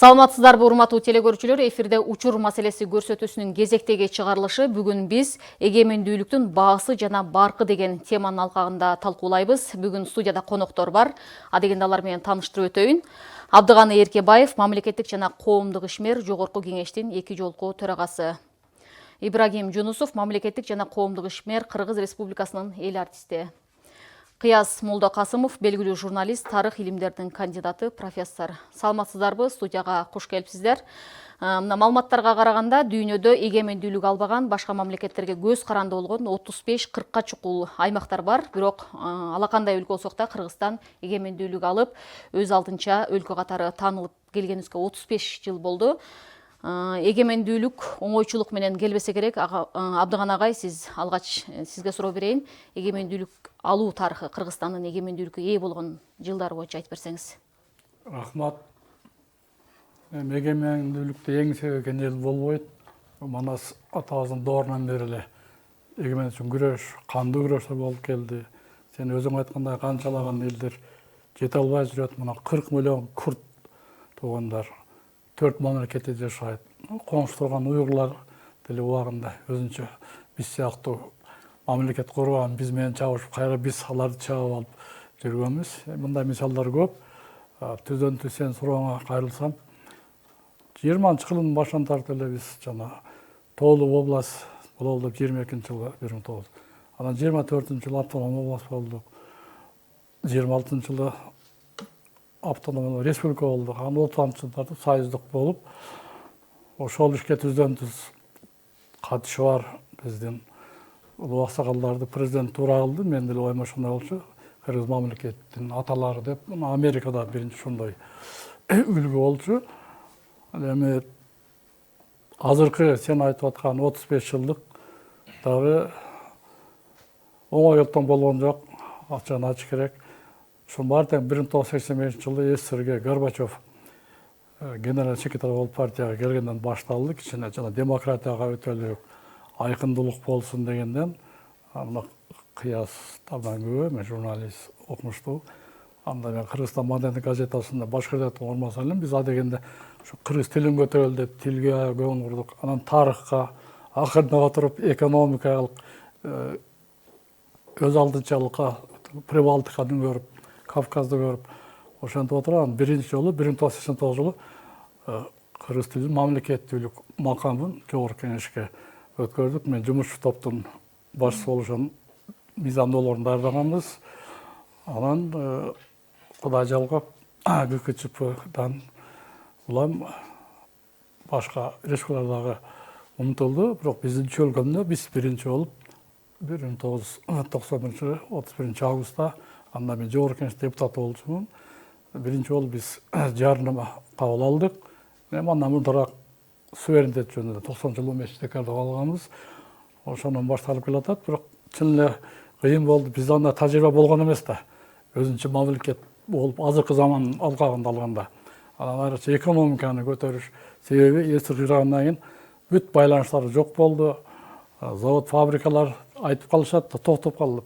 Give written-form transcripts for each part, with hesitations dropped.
Саламатсыздарбы урматтуу телекөрүүчүлөр, эфирде учур маселеси көрсөтүүсүнүн кезектеги чыгарылышы бүгүн биз эгемендүүлүктүн баасы жана баркы деген теманын алкагында талкуулайбыз. Бүгүн студияда коноктор бар. Адегенде алар менен тааныштырып өтөйүн. Абдыганы Эркебаев, мамлекеттик жана коомдук ишмер жогорку кеңештин 2 жолку төрагасы. Ибрагим Жунусов, мамлекеттик жана коомдук ишмер Кыргыз Республикасынын эл артисти. Кыяз Молдокасымов, белгилүү журналист, тарых илимдеринин кандидаты, профессор. Саламатсыздарбы, студияга кош келипсиздер. Мына маалыматтарга караганда, дүйнөдө эгемендүүлүк албаган, башка мамлекеттерге көз каранды болгон 35-40ка чукул аймактар бар. Бирок алакандай өлкө болсок да, Кыргызстан эгемендүүлүк алып, өз алдынча өлкө катары таанылып келгенибизге 35 жыл болду. Эгемендүүлүк оңойчулук менен келбесе керек. Абдыган агай, сиз алгач сизге суроо берейин. Эгемендүүлүк алуу тарыхы, Кыргызстандын эгемендүүлүккө ээ болгон жылдары боюнча айтып берсеңиз. Рахмат. Эгемендүүлүктү эң себеген эл болбойт. Манас атабыздын доорунан бери эле эгемендүүлүк үчүн күрөш, кандуу күрөш болуп келди. Сен өзүң айткандай канчалаган элдер жете албай жүрөт. Мына 40 миллион курд туугандар 4 мамлекетте жашайт. Коңшу турган уйгурлар деле убагында өзүнчө биз сыяктуу мамлекет курган, биз менен чабышып, кайра биз аларды чабып алып жүргөнбүз. Мындай мисалдар көп. Түздөн-түз сен сурооңа кайрылсам, 20-жылдын башынан тартып эле биз жана Тоолуу область болду 22-жылы 1900. Анан 24-жылы автоном область болду. 26-жылы автономдуу республика болду. Анан 30-жылы тартып союздук болуп, ошол ишке түздөн-түз катышы бар биздин улуу аксакалдарды президентура кылды. Мен деле оюм ошондой болчу. Кыргыз мамлекетинин аталары деп, Америкада биринчи ошондой үлгү болчу. Эми азыркы сен айтып аткан 35 жылдык дагы оңой жолдон болгон жок. Ачыгын айтыш керек. Ошонун баары тең 1985-жылы СССРге Горбачев генеральный секретарь болуп партияга келгенден башталды. Кичине жана демократияга өтөлүк, айкындуулук болсун дегенден, аны Кыяз Табангүбө, мен журналист, окумуштуу. Анда мен Кыргызстан Мадениет газетасында баш редактор орунбасар элем. Биз адегенде ушу кыргыз тилин көтөрөлү деп тилге көңүл бурдук. Анан тарыхка, акырына отуруп экономикалык өз алдынчалыкка, Прибалтиканы көрүп, Кавказды көрүп, ошентип отурган биринчи жолу 1989-жылы кыргыз тилин мамлекеттүүлүк макамын жогорку кеңешке өткөрдүк. Мен жумушчу топтун башчысы болушун мыйзамдоолорун даярдаганбыз. Анан Кудай жалгап ГКЧПдан улам башка республикаларга умтулду. Бирок биздин чөлкөмдө биз биринчи болуп 1991-жылы 31 августта анда мен жогорку кеңеш депутаты болчумун. Биринчи болуп биз жарнама кабыл алдык. Андан мурдараак суверенитет жөнүндө 90-жылы 15 декабрда алганбыз. Ошондон башталып келатат. Бирок чын эле кыйын болду. Бизде анда тажрыйба болгон эмес да. Өзүнчө мамлекет болуп азыркы замандын алкагында алганда. Анан айрыкча экономиканы көтөрүш себеби эсир кыйрагандан кийин бүт байланыштар жок болду. Завод, фабрикалар айтып калышат да, токтоп калды.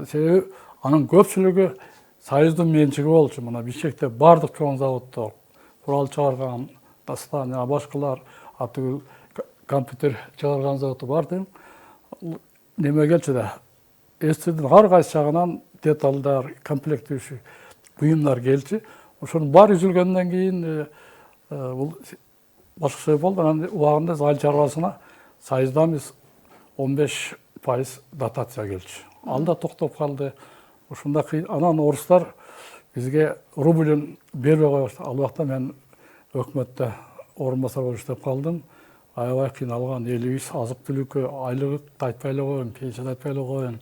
Себеби анын көпчүлүгү Союздун менчиги болчу. Мына Бишкекте бардык чоң заводдор, курал чыгарган, Дастан, башкалар, атүгүл компьютер чыгарган заводу бар тең. Неме келчү да, СССРдин ар кайсы жагынан деталдар, комплектүүчү буюмдар келчү. Ошонун баары үзүлгөндөн кийин бул башкача болду. Анан убагында айыл чарбасына Союздан биз 15% дотация келчү. Анда токтоп калды. Ушунда анан орустар бизге рубльн бербей коюшту. Ал убакта мен өкмөттө орунбасар болуп иштеп калдым. Аябай кыйналган элибиз азык-түлүккө айлык айтпай эле коеюн, пенсия айтпай эле коеюн.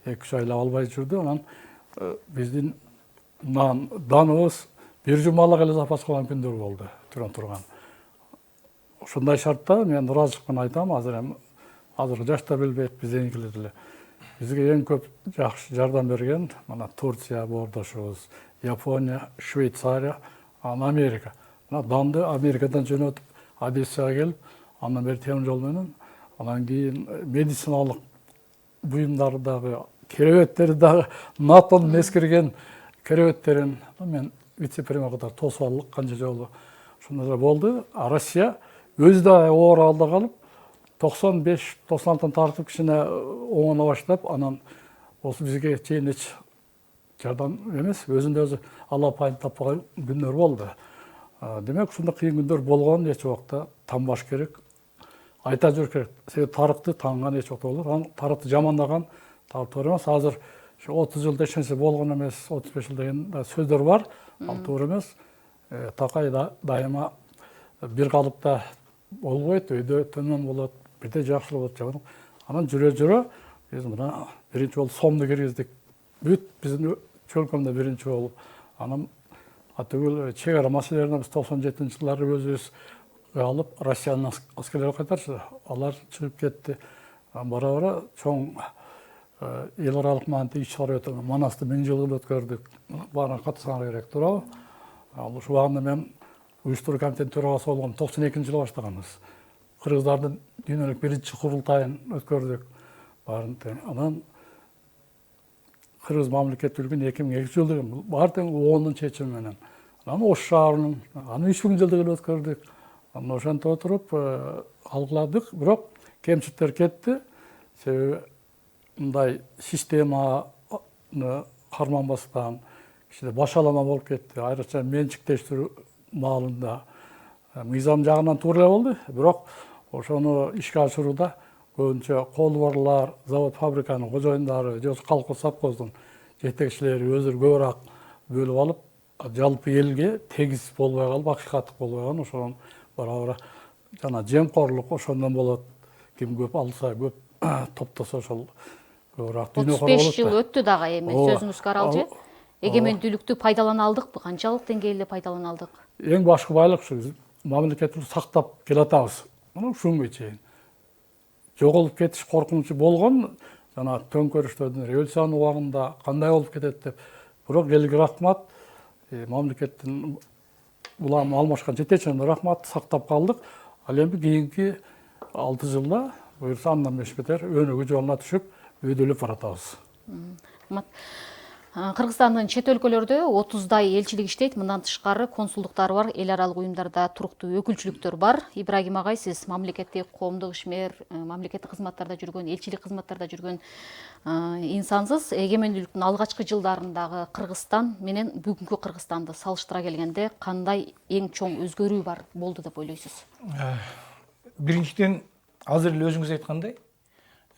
2-3 айлап албай жүрдү. Анан биздин даныбыз бир жумалык эле запас кылган күндөр болду. Турган. Ушундай шартта мен ыраазычылык менен айтам, азыр жаштар билбейт, бизденкилер эле. Бизге эң көп жакшы жардам берген мына Турция боордошубуз, Япония, Швейцария, анан Америка. Мына данды Америкадан жөнөтүп, Одессага келип, андан бери темир жол менен, анан кийин медициналык буюмдарды дагы, керебеттери дагы НАТОнун эскирген керебеттерин мен вице-премьер катары тосуп алдык канча жолу. Ушундай эле болду. Россия өзү да оор алда калып, 95-96 тартып кичине оңона баштап, анан осы бизге чейин эч жардам эмес, өзүндө өзү алапайын таппаган күндөр болду. Демек, ушундай кыйын күндөр болгонун эч убакта танбаш керек, айта жүрүш керек. Себеби тарыхты таанган эч убакта болор. Анан тарыхты жамандаган туура эмес. Азыр 30 жылда эч нерсе болгон эмес, 35 жыл деген сөздөр бар. Ал туура эмес. Такай дайыма бир калыпта болбойт, өйдө төмөн болот, бирде жакшы болот, жаман. Анан жүрө биз мына биринчи болуп сомду киргиздик. Бүт биздин чөлкөмдө биринчи болуп. Анан атөгүл чек ара маселелерине биз 97-жылдары өзүбүз алып, Россиянын аскерлери кайтарчы. Алар чыгып кетти. Бара-бара чоң эл аралык маанитеги иш-чара өтөм. Манасты 1000 жылын өткөрдүк. Баарын катышсаңар керек, туурабы? Ал ушул убагында мен уюштуруу комитетинин төрагасы болгом. 92-жылы баштаганбыз. Кыргыздардын дүйнөлүк биринчи курултайын өткөрдүк. Баарын анан Кыргыз мамлекеттүүлүгүн 2002 жылдыгы баары тең ООНдун чечими менен. Анан Ош шаарынын, анын 3000 жылдыгын өткөрдүк. Анан ошентип отуруп алгыладык, бирок кемчиликтер кетти. Себеби мындай системаны карманбастан кичине башалама болуп кетти. Айрыкча менчиктештирүү маалында мыйзам жагынан туура эле болду, бирок ошону ишке ашырууда көбүнчө колбарлар, завод фабриканын кожоюндары, же колхоз совхоздун жетекчилери өздөрү көбүрөөк бөлүп алып, жалпы элге тегиз болбой калып, акыйкаттык болбой калган. Ошонун бара-бара жана жемкорлук ошондон болот. Ким көп алса, көп топтосо ошол көбүрөөк дүйнөгөр болот. 35 жыл өттү дагы эми сөзүңүзгө аралчы. Эгемендүүлүктү пайдалана алдыкпы? Канчалык деңгээлде пайдалана алдык? Эң башкы байлык ушу мамлекетибизди сактап келатабыз. Мына ушунга чейин жоголуп кетиш коркунучу болгон, жана төңкөрүштөрдүн революциянын убагында кандай болуп кетет деп. Бирок элге рахмат, мамлекеттин улам алмашкан жетекчилерине рахмат, сактап калдык. Ал эми кийинки 6 жылда буюрса андан бетер өнүгүү жолуна түшүп, өйдөлөп баратабыз. Кыргызстандын чет өлкөлөрдө 30дай элчилик иштейт, мындан тышкары консулдуктары бар, эл аралык уюмдарда туруктуу өкүлчүлүктөр бар. Ибрагим агай, сиз мамлекеттик коомдук ишмер, мамлекеттик кызматтарда жүргөн, элчилик кызматтарда жүргөн инсансыз. Эгемендүүлүктүн алгачкы жылдарындагы Кыргызстан менен бүгүнкү Кыргызстанды салыштыра келгенде кандай эң чоң өзгөрүү бар болду деп ойлойсуз? Биринчиден, азыр эле өзүңүз айткандай,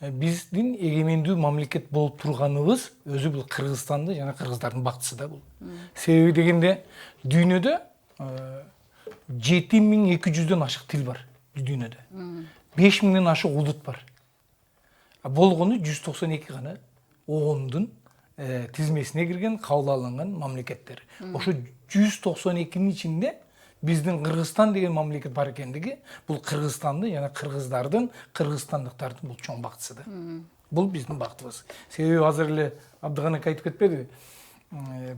биздин эгемендүү мамлекет болуп турганыбыз өзү бул Кыргызстанды жана кыргыздардын бактысы да бул. Себеби дегенде дүйнөдө 7200дөн ашык тил бар дүйнөдө. 5000ден ашык улут бар. Болгону 192 гана ООНдун тизмесине кирген, кабыл алынган мамлекеттер. Ошо 192нин ичинде биздин Кыргызстан деген мамлекет бар экендиги, бул Кыргызстанды жана кыргыздардын, кыргызстандыктардын бул чоң бактысы да. Бул биздин бактыбыз. Себеби азыр эле Абдыганек айтып кетпеди.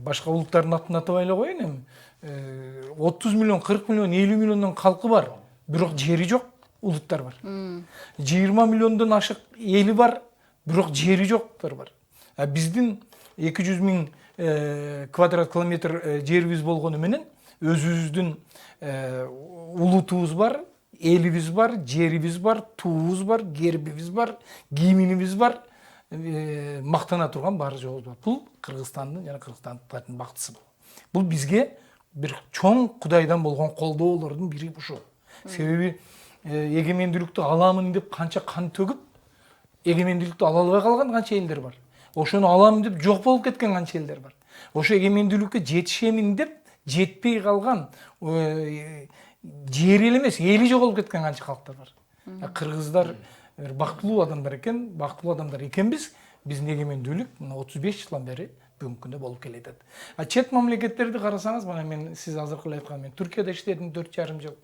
Башка улуттардын атын атабай эле коеюн эми. 30 миллион, 40 миллион, 50 миллондон калкы бар, бирок жери жок улуттар бар. 20 миллондон ашык эли бар, бирок жери жоктор бар. Биздин 200 миң квадрат километр жерибиз болгону менен өзүбүздүн улутубуз бар, элибиз бар, жерибиз бар, туубуз бар, гербибиз бар, кийимибиз бар, мактана турган баары жолубуз бар. Бул Кыргызстандын жана кыргызстандыктардын бактысы бул. Бул бизге бир чоң Кудайдан болгон колдоолордун бири ушул. Себеби эгемендүүлүктү аламын деп канча кан төгүп, эгемендүүлүктү ала албай калган канча элдер бар. Ошону аламын деп жок болуп кеткен канча элдер бар. Ошо эгемендүүлүккө жетишемин деп жетпей калган, жери эле эмес, эли жоголуп кеткен канча калктар бар. Кыргыздар бактылуу адамдар экен, бактылуу адамдар экенбиз. Биздин эгемендүүлүк мына 35 жылдан бери бүгүнкү күндө болуп келатат. Чет мамлекеттерди карасаңыз, мына мен сиз азыркы эле айткан, мен Түркияда иштедим 4,5 жыл,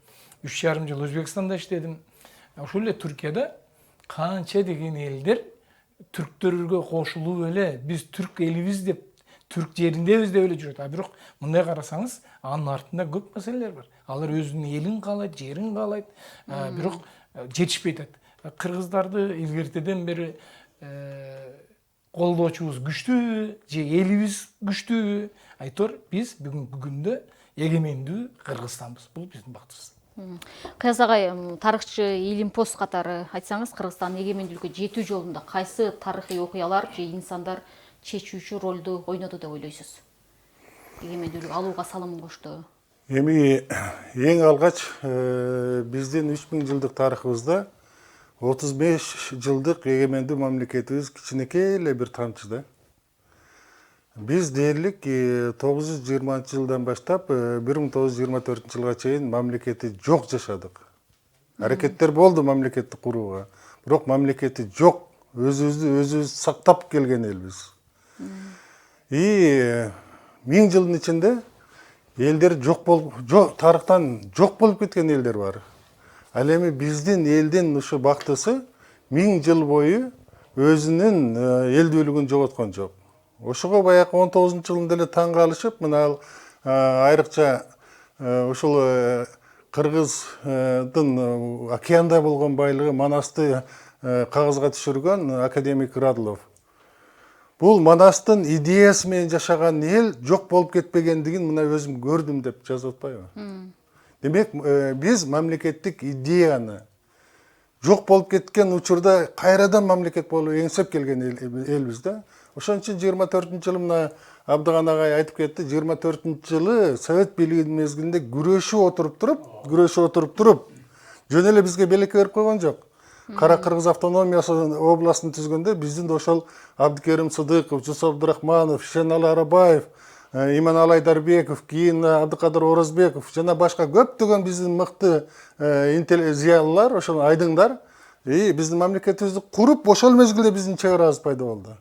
3,5 жыл Өзбекстанда иштедим. Ошол эле Түркияда канча деген элдер түрктөргө кошулуп эле биз түрк элибиз деп, түрк жериндебиз деп эле жүрөт. Бирок мындай карасаңыз, анын артында көп маселелер бар. Алар өзүнүн элин каалайт, жерин каалайт, бирок жетишпей атат. Кыргыздарды илгертеден бери колдоочубуз күчтүүбү же элибиз күчтүүбү? Айтор биз бүгүнкү күндө эгемендүү Кыргызстанбыз. Бул биздин бактыбыз. Кыяз агай, тарыхчы Илимпоз катары айтсаңыз, Кыргызстан эгемендүүлүккө жетүү жолунда кайсы тарыхый окуялар же инсандар чечүүчү ролду ойноду деп ойлойсуз? Эгемендүүлүк алууга салымын кошту. Эми эң алгач биздин 3000 жылдык тарыхыбызда 35 жылдык эгемендүү мамлекетибиз кичинекей эле бир тамчы да. Биз дээрлик 920 жылдан баштап 1924 жылга чейин мамлекети жок жашадык. Аракеттер болду мамлекетти курууга. Бирок мамлекети жок, өзүбүздү сактап келген элбиз. И 1000 жылдын ичинде элдер тарыхтан жок болуп кеткен элдер бар. Ал эми биздин элдин ушу бактысы 1000 жыл бою өзүнүн элдүүлүгүн жоготкон жок. Ошого баягы 19-жылында эле таң калышып, мына айрыкча ушул Кыргыздын океанда болгон байлыгы Манасты кагазга түшүргөн академик Радлов. Бул Манастын идеясы менен жашаган эл жок болуп кетпегендигин мына өзүм көрдүм деп жазып атпайбы? Демек, биз мамлекеттик идеяны жок болуп кеткен учурда кайрадан мамлекет болуп эңсеп келген элбиз да. Ошон үчүн 24-жылы мына Абдыган агай айтып кетти, 24-жылы Совет бийлигинин мезгилинде күрөшүп отуруп туруп, жөн эле бизге белек берип койгон жок. Кара Кыргыз автономиясы областын түзгөндө биздин да ошол Абдыкерим Сыдыков, Жусуп Абдырахманов, Шенали Арабаев, Иманалай Дарбеков, кийин Абдыкадыр Оразбеков жана башка көптөгөн биздин мыкты зыялылар, ошол айдыңдар биздин мамлекетибизди куруп, ошол мезгилде биздин чек арабыз пайда болду.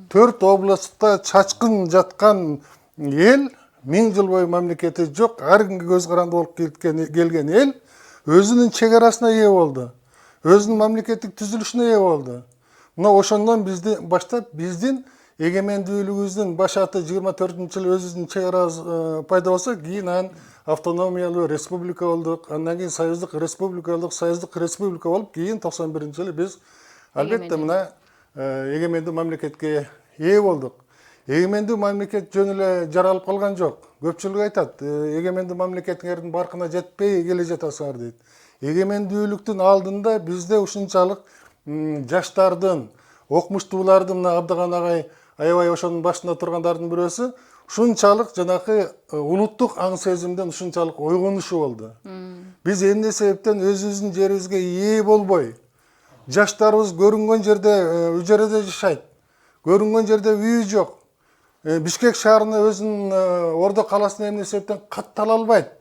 4 областта чачкын жаткан эл, 1000 жыл бою мамлекети жок, ар кимге көз каранды болуп келген эл өзүнүн чек арасына ээ болду. Өзүнүн мамлекеттик түзүлүшүнө ээ болду. Мына ошондон баштап биздин эгемендүүлүгүбүздүн башаты 24-жылы өзүбүздүн чек арабыз пайда болсо, кийин анан автономиялуу республика болдук, андан кийин союздук республика болуп, кийин 91-жылы биз албетте мына эгемендүү мамлекетке ээ болдук. Эгемендүү мамлекет жөн эле жаралып калган жок. Көпчүлүк айтат, эгемендүү мамлекетиңердин баркына жетпей келе жатасыңар дейт. Эгемендүүлүктүн алдында бизде ушунчалык жаштардын, окумуштуулардын, мына Абдыган агай аябай ошонун башында тургандардын бирөөсү, ушунчалык жанакы улуттук аң сезимден ушунчалык ойгонушу болду. Биз эмне себептен өзүбүздүн жерибизге ээ болбой, жаштарыбыз көрүнгөн жерде үжөрөдө жашайт, көрүнгөн жерде үй жок, Бишкек шаарына өзүнүн Ордо каласына эмне себептен каттала албайт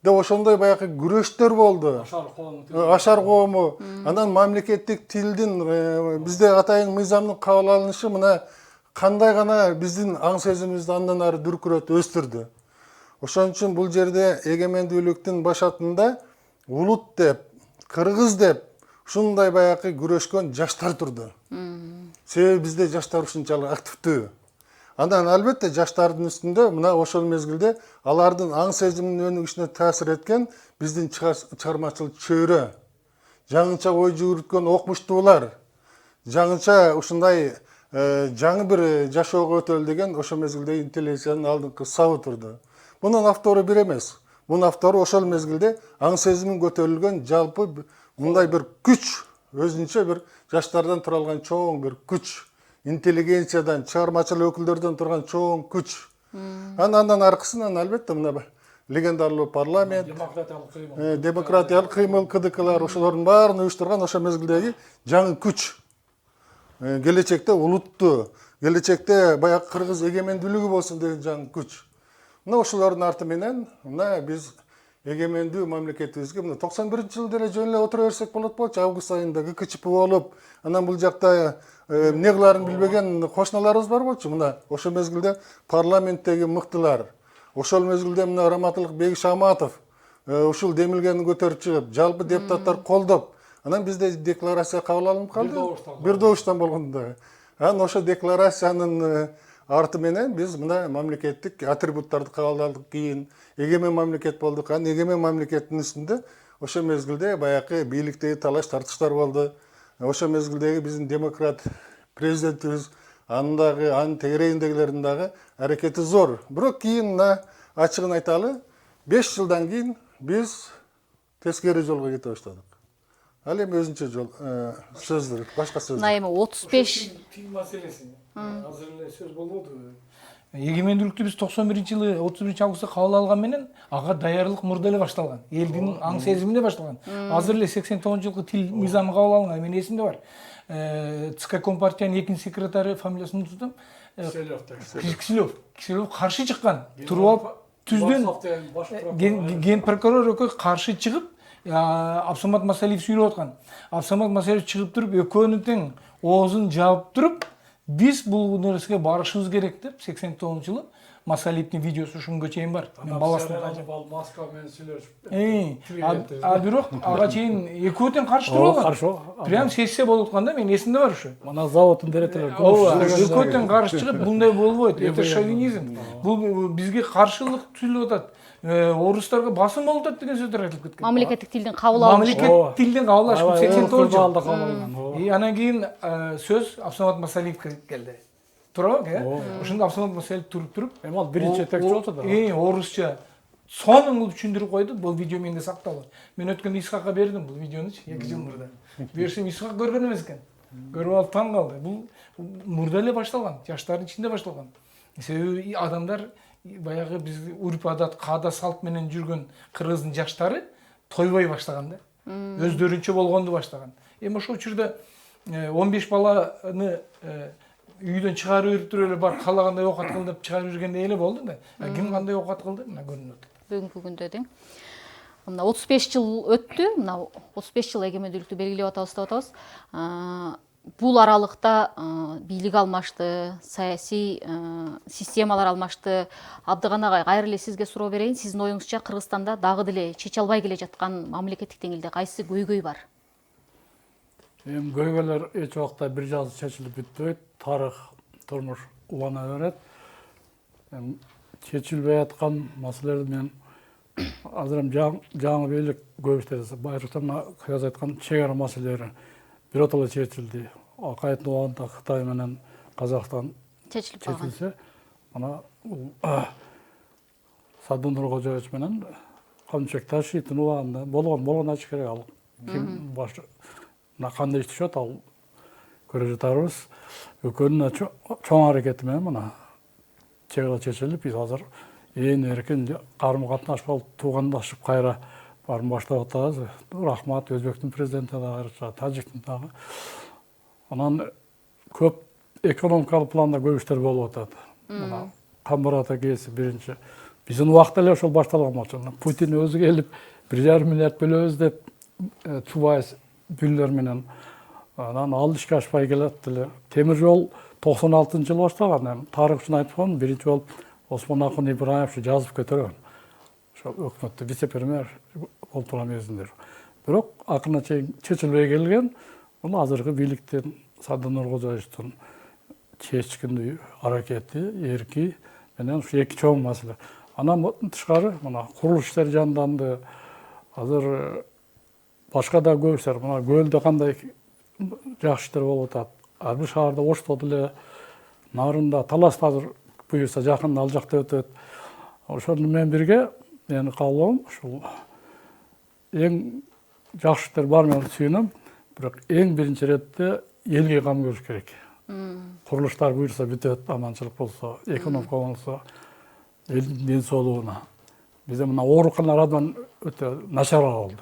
деп ошондой баягы күрөштөр болду. Ашар коому. Анан мамлекеттик тилдин бизде атайын мыйзамдын кабыл алынышы мына кандай гана биздин аң сезимибизди андан ары дүркүрөтүп өстүрдү. Ошон үчүн бул жерде эгемендүүлүктүн башатында улут деп, кыргыз деп ушундай баягы күрөшкөн жаштар турду. Себеби бизде жаштар ушунчалык активдүү. Андан албетте жаштардын үстүндө мына ошол мезгилде алардын аң сезиминин өнүгүшүнө таасир эткен биздин чыгармачыл чөйрө, жаңыча ой жүгүрткөн окумуштуулар, жаңыча ушундай жаңы бир жашоого өтөлү деген ошол мезгилде интеллигенциянын алдыңкы сабы турду. Мунун автору бир эмес. Мунун автору ошол мезгилде аң сезимин көтөрүлгөн жалпы мындай бир күч, өзүнчө бир жаштардан тура алган чоң бир күч, интеллигенциядан, чыгармачыл өкүлдөрдөн турган чоң күч. Андан аркысынан албетте мына легендарлуу парламент, демократиялык кыймыл, КДКлар ошолордун баарын уюштурган ошол мезгилдеги жаңы күч. Келечекте улутту, келечекте баягы кыргыз эгемендүүлүгү болсун деген жаңы күч. Мына ошолордун арты менен мына биз эгемендүү мамлекетибизге мына 91-жылы деле жөн эле отура берсек болот болчу, август айында ГКЧП болуп, анан бул жакта эмне кылаарын билбеген кошуналарыбыз бар болчу. Мына ошол мезгилде парламенттеги мыктылар, ошол мезгилде мына Раматылык Бегишаматов ушул демилгени көтөрүп чыгып, жалпы депутаттар колдоп, анан бизде декларация кабыл алынып калды. Бир добуштан болгондо. Анан ошол декларациянын арты менен биз мына мамлекеттик атрибуттарды кабыл алдык, кийин эгемен мамлекет болдук. Анан эгемен мамлекеттин үстүндө ошол мезгилде баягы бийликтеги талаш тартыштар болду. Ошол мезгилдеги биздин демократ президентибиз анын тегерегиндегилердин дагы аракети зор. Бирок кийин мына ачыгын айталы, 5 жылдан кийин биз тескери жолго кете баштадык. Ал эми өзүнчө жол сөздөр, башка сөздөр. Мына эми 35 Тил маселеси. Азыр эле сөз болбоду. Эгемендүүлүктү биз 91-жылы 31 августта кабыл алган менен ага даярдык мурда эле башталган. Элдин аң сезиминде башталган. Азыр эле 89-жылкы тил мыйзамы кабыл алынган. Менин эсимде бар. ЦК Компартиянын экинчи секретары, фамилиясын унутtum. Киселев каршы чыккан. Туруп алып түздөн ген прокурор экөө каршы чыгып, Абсамат Масалиев сүйлөп аткан. Абсамат Масалиев чыгып туруп, экөөнүн тең оозун жаап туруп, биз бул нерсеге барышыбыз керек деп 89-жылы Масалиевдин видеосу ушунга чейин бар. Мен баласына ал маска менен сүйлөшүп. Бирок ага чейин экөө тең каршы туруп алган. Прям сессия болуп атканда мен эсимде бар ушу. Мына заводдун директору Экөө тең каршы чыгып, мындай болбойт. Это шовинизм. Бул бизге каршылык сүйлөп атат. Орустарга басым болуп атат деген сөздөр айтылып кеткен. мамлекеттик тилдин кабыл алышы. Мамлекеттик тилдин кабыл алышы 89-жыл. жыл. Анан кийин сөз Абсамат Масалиевке келди. Туурабы, ошондо Абсамат Масалиев туруп, Эми ал биринчи жетекчи болчу да. орусча сонун кылып түшүндүрүп койду. Бул видео менде сакталган. Мен өткөндө Исхакка бердим бул видеонучу, 2 жыл мурда. Берсем Исхак көргөн эмес экен. Көрүп алып таң калды. Бул мурда эле башталган, жаштардын ичинде башталган. Себеби адамдар баягы биз урп адат, каада салт менен жүргөн кыргыздын жаштары тойбой баштаган да. Өздөрүнчө болгонду баштаган. Эми ошол учурда 15 баланы үйдөн чыгарып туруп эле бар каалагандай оокат кыл деп чыгарып жүргендей эле болду да. Ким кандай оокат кылды? Мына көрүнүп атат. Бүгүнкү күндө тең. Мына 35 жыл өттү. Мына 35 жыл эгемендүүлүктү белгилеп атабыз деп атабыз. Бул аралыкта бийлик алмашты, саясий системалар алмашты. Абдыган агай, кайра эле сизге суроо берейин. Сиздин оюңузча Кыргызстанда дагы деле чече албай келе жаткан мамлекеттик деңгээлде кайсы көйгөй бар? Эми көйгөйлөр эч убакта бир жазы чечилип бүтпөйт. Тарых, турмуш улана берет. Чечилбей аткан маселелерди мен азыр жаңы бийлик көбүштө байыркытан каяз айткан чегара маселелери биротоло чечилди. Акайдын убагында Кытай менен Казакстан Чечилип калган. чечилсе, ана Садыр Нуркожоевич менен Камчек Ташиевдин убагында болгон ачык керек ал. Ким баш кандай иштешет ал көрө жатарбыз. Экөөнүн чоң аракети менен мына чегара чечилип, биз азыр ээн эркин карым катнаш болуп туугандашып кайра барын баштап атабыз. Рахмат Өзбектин президенти дагы, Тажиктин дагы. Анан көп экономикалык планда көп иштер болуп атат. Мына Камбарата кээси биринчи. Биздин убакта эле ошол башталган болчу. Путин өзү келип 1,5 миллиард бөлөбүз деп Чубайс бүллөр менен анан ал ишке ашпай келет эле. Темир жол 96-жылы башталган. Тарых үчүн айтып коем, биринчи болуп Осмон Акын Ибраев жазып көтөргөн. Ошол өкмөттө вице-премьер болуп турган мезгилдер. Бирок акырына чейин чечилбей келген. Бул азыркы бийликтин Садыр Нуркожоевдун чечкиндүү аракети, эрки менен ушу эки чоң маселе. Анан тышкары мына курулуш иштери жанданды. Азыр башка да көп иштер, мына көлдө кандай жакшы иштер болуп атат. Ар бир шаарда Ошто деле, Нарында, Таласта азыр буюрса жакында ал жакта өтөт. Ошол менен бирге менин каалоом ушул эң жакшы иштер бар менен сүйүнөм. Бирок эң биринчи иретте элге кам көрүш керек. Курулуштар буюрса бүтөт, аманчылык болсо, экономика болсо, элдин ден соолугуна. Бизде мына ооруканалар абдан өтө начар болду.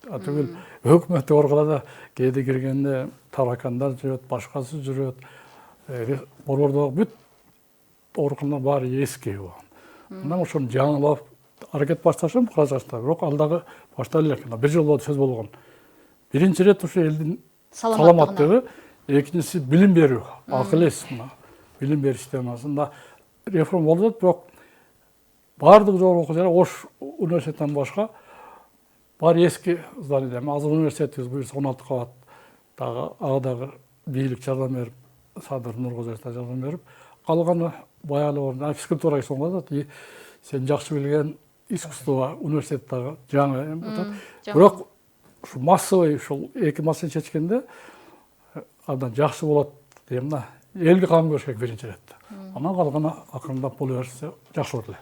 Атүгүл өкмөттүк ооруканада кээде киргенде таракандар жүрөт, башкасы жүрөт. Борбордогу бүт ооруканалар баары эски болгон. Мына ошону жаңылап аракет башташым кылачакта. Бирок ал дагы башталып элек. 1 жыл болду сөз болгон. Биринчи ирет ушу элдин саламаттыгы, экинчиси билим берүү, акыл эс мына билим берүү системасында реформа болуп, бирок баардык жогорку окуу жайлар Ош университетинен башка бар эски здание. Азыр университетибиз буюрса 16 кабат дагы ага дагы бийлик жардам берип, Садыр Нуркожоевич жардам берип, калганы баягы орун физкультурага соңгозат. Сен жакшы билген искусство университеттагы жаңы атат. Бирок ушу массовый ушул эки маселени чечкенде абдан жакшы болот дейм да. Элге кам көрүш керек биринчи иретте. Анан калганы акырындап боло берсе жакшы болот эле.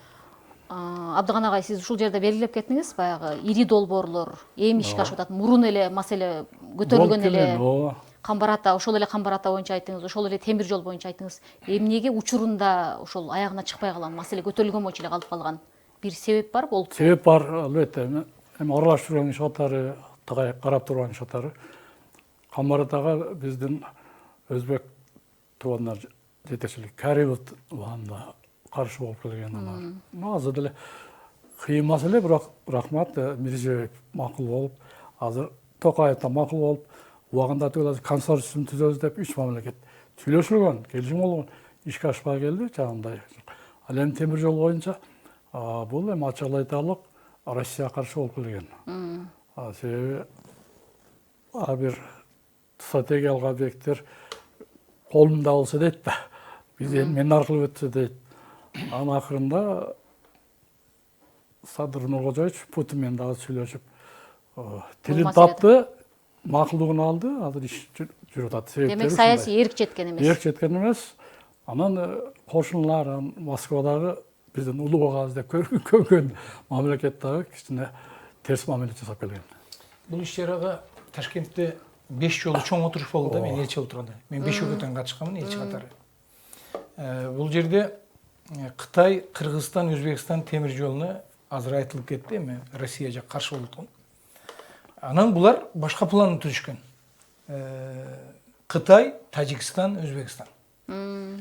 Абдыган агай, сиз ушул жерде белгилеп кеттиңиз, баягы ири долбоорлор эми ишке ашып атат. Мурун эле маселе көтөрүлгөн эле. Камбар ата, ошол эле Камбар ата боюнча айттыңыз, ошол эле темир жол боюнча айттыңыз. Эмнеге учурунда ошол аягына чыкпай калган, маселе көтөрүлгөн боюнча эле калып калган? Бир себеп бар болуп? Себеп бар, албетте. Эми аралаштырган иш катары, тагай карап турган иш катары. Камбар атага биздин өзбек туугандар жетекчилик Каримов ванда каршы болуп келген. Азыр деле кыйын маселе, бирок рахмат, Мирзиёев макул болуп, азыр Токаев да макул болуп, убагында консорциум түзөбүз деп 3 мамлекет сүйлөшүлгөн, келишим болгон, ишке ашпай келди жагындай. Ал эми темир жол боюнча бул эми ачык айтарлык Россияга каршы болуп келген. Себеби бир стратегиялык объекттер колунда болсо дейт да, биз мен аркылуу өтсө дейт. Анын акырында Садыр Нуркожоевич Путин менен дагы сүйлөшүп, тилин тапты, макулдугун алды, азыр иш жүрүп атат. Демек саясий эрк жеткен эмес. Эрк жеткен эмес. Анан кошуналар Москвадагы биздин улуу кагаз деп көргөн мамлекет дагы кичине терс мамиле жасап келген. Бул иш чарага Ташкентте 5 жолу чоң отуруш болду да, мен элчи болуп турганда. Мен 5 өлкөдөн катышканмын элчи катары. Бул жерде Кытай, Кыргызстан, Өзбекстан темир жолуна азыр айтылып кетти, эми Россия жак каршы болду. Анан булар башка планды түзүшкөн. Кытай, Тажикстан, Өзбекстан.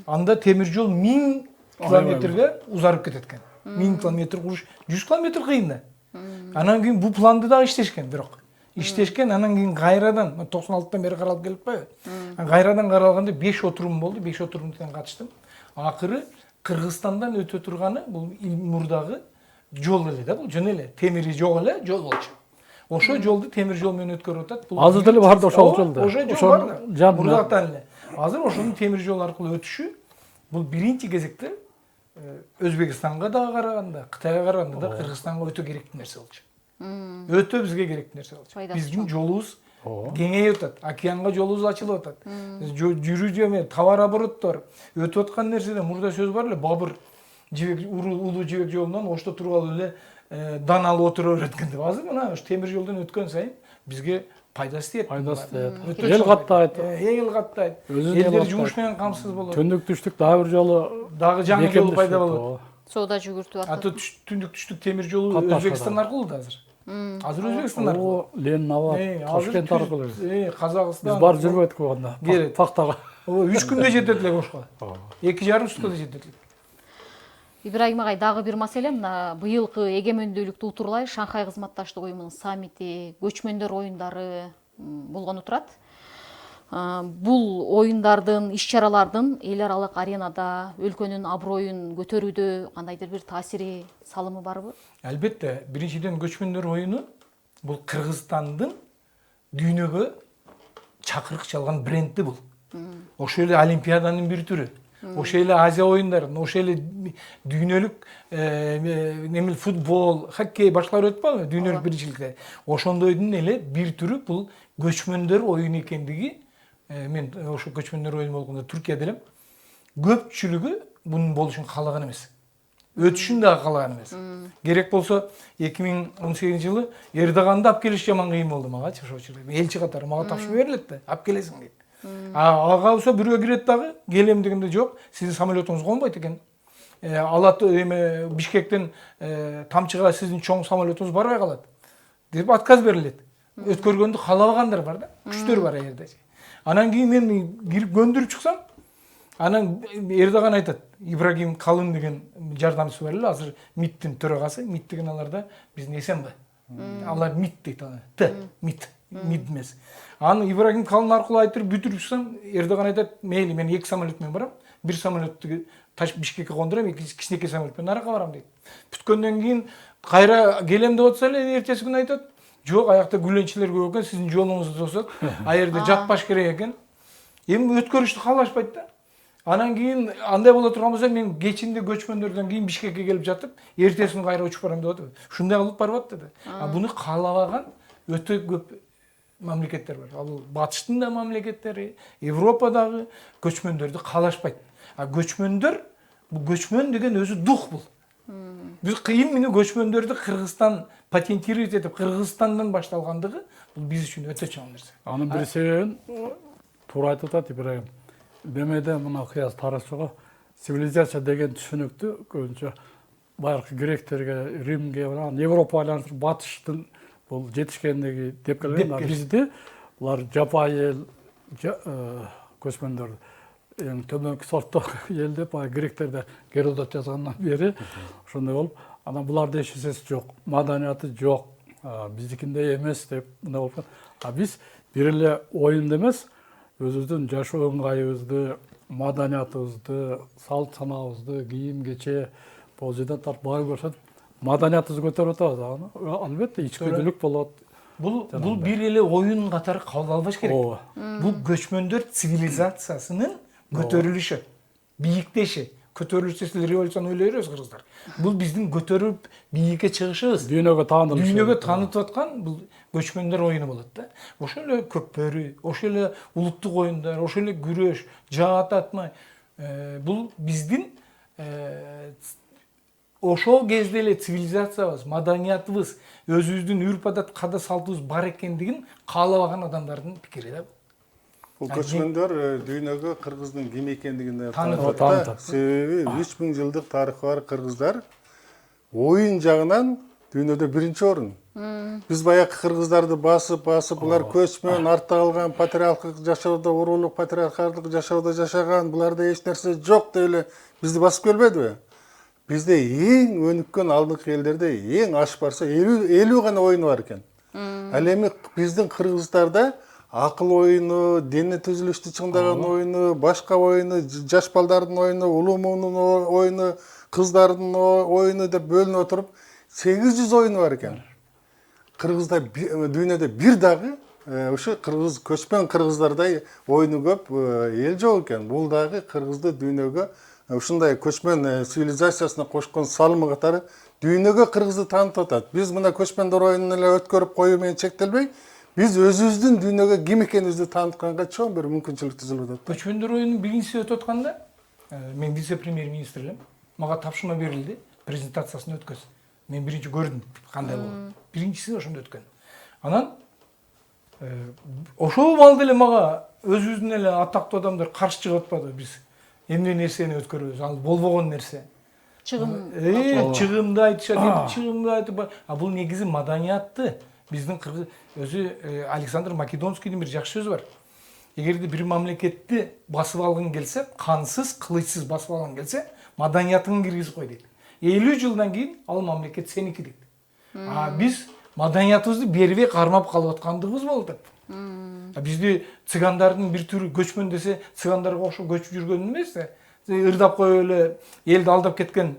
Анда темир жол 1000 километрге узарып кетет экен. 1000 километр куруш 100 километр кыйын да. Анан кийин бул планды да иштешкен, бирок иштешкен, анан кийин кайрадан 96-тан бери каралып келип койбу. Кайрадан каралганда 5 отурум болду, 5 отурумдан катыштым. Акыры Кыргызстандан өтө турганы бул мурдагы жол эле да, бул жөн эле темири жок эле жол болчу. Ошо жолду темир жол менен өткөрүп атат. Азыр деле бар да ошол жолду. Ошо жол бар да. Мурдактан эле. Азыр ошонун темир жол аркылуу өтүшү бул биринчи кезекте Өзбекстанга да караганда, Кытайга караганда да Кыргызстанга өтө керектүү нерсе болчу. Өтө бизге керектүү нерсе болчу. Биздин жолубуз кеңейип атат, океанга жолубуз ачылып атат. Жүрүү жөө товар обороттор өтүп аткан нерседе мурда сөз бар эле, Бабыр жибек улуу жибек жолунан ошто тургалы эле дан алып отура берет экен деп. Азыр мына ушу темир жолдон өткөн сайын бизге пайдасы тиет. Пайдасы тиет. Эл каттайт. Эл каттайт. Элдер жумуш менен камсыз болот. Түндүк түштүк дагы бир жолу дагы жаңы жол пайда болот. Соода жүгүртүп атат. Ата түндүк түштүк темир жолу Өзбекстан аркылуу да азыр. Азыр Өзбекстан аркылуу. Ленин аба, Ташкент аркылуу. Казакстан. Биз бар жүрбөйт анда. Пактага. 3 күндө жетет элек ошко. 2,5 суткада жетет элек. Ибрагим агай, дагы бир маселе, мына быйылкы эгемендүүлүктү утурлай Шанхай кызматташтык уюмунун саммити, көчмөндөр оюндары болгону турат. Бул оюндардын, иш-чаралардын эл аралык аренада өлкөнүн аброюн көтөрүүдө кандайдыр бир таасири, салымы барбы? Албетте, биринчиден көчмөндөр оюну бул Кыргызстандын дүйнөгө чакырык чалган бренди бул. Ошо эле Олимпиаданын бир түрү. Ошо эле Азия оюндарын, ошо эле дүйнөлүк немел футбол, хоккей башкалар өтүп калбайбы дүйнөлүк биринчиликте. Ошондойдун эле бир түрү бул көчмөндөр оюну экендиги мен ошо көчмөндөр оюну болгондо Түркияда элем. Көпчүлүгү бунун болушун каалаган эмес. Өтүшүн дагы каалаган эмес. Керек болсо 2018-жылы Эрдоганды алып келиш жаман кыйын болду магачы ошо учурда. Элчи катары мага тапшырма берилет да, алып келесиң дейт. Ага болсо бирөө кирет дагы, келем дегенде жок, сиздин самолетуңуз конбойт экен. Алат эме Бишкектен Тамчыга сиздин чоң самолетуңуз барбай калат деп отказ берилет. Өткөргөндү каалабагандар бар да, күчтөр бар жерде. Анан кийин мен кирип көндүрүп чыксам, анан Эрдоган айтат, Ибрагим Калын деген жардамчысы бар эле, азыр МИДтин төрагасы, МИД деген аларда биздин СМБ. Алар МИД дейт аны. МИД эмес. Аны Ибрагим Калын аркылуу айтып бүтүрүп чыксам, Эрдоган айтат, мейли мен 2 самолет менен барам, бир самолетту таш Бишкекке кондурам, кичинекей самолет менен аракка барам дейт. Бүткөндөн кийин кайра келем деп атса эле, эртеси күнү айтат, жок, аякта гүлөнчүлөр көп экен, сиздин жолуңузду тосот, а жерде жатпаш керек экен. Эми өткөрүштү каалашпайт да. Анан кийин андай боло турган болсо, мен кечинде көчмөндөрдөн кийин Бишкекке келип жатып, эртеси күнү кайра учуп барам деп атып. Ушундай кылып барып атты да. Буну каалабаган өтө көп мамлекеттер бар. Ал батыштын да мамлекеттери, Европадагы көчмөндөрдү каалашпайт. Көчмөндөр, бул көчмөн деген өзү дух бул. Біз кыйын менен көчмөндөрдү Кыргызстан патентировать этип, Кыргызстандан башталгандыгы бул биз үчүн өтө чоң нерсе. Анын бир себебин туура айтып атат Ибрагим. Демеде мына кыяс тарыхчыга цивилизация деген түшүнүктү көбүнчө байыркы гректерге, Римге, Европа айлантырып батыштын бул жетишкендиги деп келген. Бизди булар жапайы эл, көчмөндөр эң төмөнкү сортто эл деп гректерде Геродот жазгандан бери ошондой болуп, анан буларда эч нерсеси жок, маданияты жок, биздикиндей эмес деп мындай болуп калат. Биз бир эле оюнду эмес, өзүбүздүн жашоо ыңгайыбызды, маданиятыбызды, салт санаабызды, кийим кече позидан тартып баары көрсөтүп, маданиятыбызды көтөрүп атабыз. Албетте ичкилүүлүк болот. Бул бир эле оюн катары кабыл албаш керек. Бул көчмөндөр цивилизациясынын көтөрүлүшү, бийиктеши. Көтөрүлүшү революцияны ойлой беребиз кыргыздар. Бул биздин көтөрүп бийикке чыгышыбыз. Дүйнөгө таанылышы. Дүйнөгө таанытып аткан бул көчмөндөр оюну болот да. Ошол эле көкбөрү, ошол эле улуттук оюндар, ошол эле күрөш, жаат атмай. Бул биздин ошол кезде эле цивилизациябыз, маданиятыбыз, өзүбүздүн үрп адат, када салтыбыз бар экендигин каалабаган адамдардын пикири да. Бул көчмөндөр дүйнөгө кыргыздын ким экендигин таанытып таанытат. Себеби 3000 жылдык тарыхы бар кыргыздар оюн жагынан дүйнөдө биринчи орун. Биз баягы кыргыздарды басып, булар көчмөн, артта калган патриархалык жашоодо, уруулук патриархалык жашоодо жашаган, буларда эч нерсе жок деп эле бизди басып келбедиби? Бизде эң өнүккөн алдыңкы элдерде эң аш барса 50 гана оюну бар экен. Ал эми биздин кыргыздарда акыл оюну, дене түзүлүштү чыңдаган оюну, башка оюну, жаш балдардын оюну, улуу муунун оюну, кыздардын оюну деп бөлүнүп отуруп 800 оюну бар экен. Кыргызда дүйнөдө бир дагы ушу кыргыз көчмөн кыргыздардай оюну көп эл жок экен. Бул дагы кыргызды дүйнөгө ушундай көчмөн цивилизациясына кошкон салымы катары дүйнөгө кыргызды таанытып атат. Биз мына көчмөндөр оюнун эле өткөрүп коюу менен чектелбей, биз өзүбүздүн дүйнөгө ким экенибизди таанытканга чоң бир мүмкүнчүлүк түзүлүп атат. Көчмөндөр оюнунун биринчиси өтүп атканда, мен вице-премьер-министр элем. Мага тапшырма берилди, презентациясын өткөз. Мен биринчи көрдүм кандай болот. Биринчиси ошондо өткөн. Анан ошол балда эле мага өзүбүздүн эле атактуу адамдар каршы чыгып атпады. Биз эмне нерсени өткөрөбүз, ал болбогон нерсе. Чыгымды айтышат, чыгымды айтып, бул негизи маданиятты. Биздин кыргыз өзү Александр Македонскийдин бир жакшы сөзү бар. Эгерде бир мамлекетти басып алгың келсе, кансыз, кылычсыз басып алгың келсе, маданиятыңды киргизип кой дейт. 50 жылдан кийин ал мамлекет сеники дейт. Биз маданиятыбызды бербей кармап калып аткандыгыбыз болуп атат. Бизди цыгандардын бир түрү көчмөн десе, цыгандарга окшоп көчүп жүргөн эмес да. Ырдап коюп эле элди алдап кеткен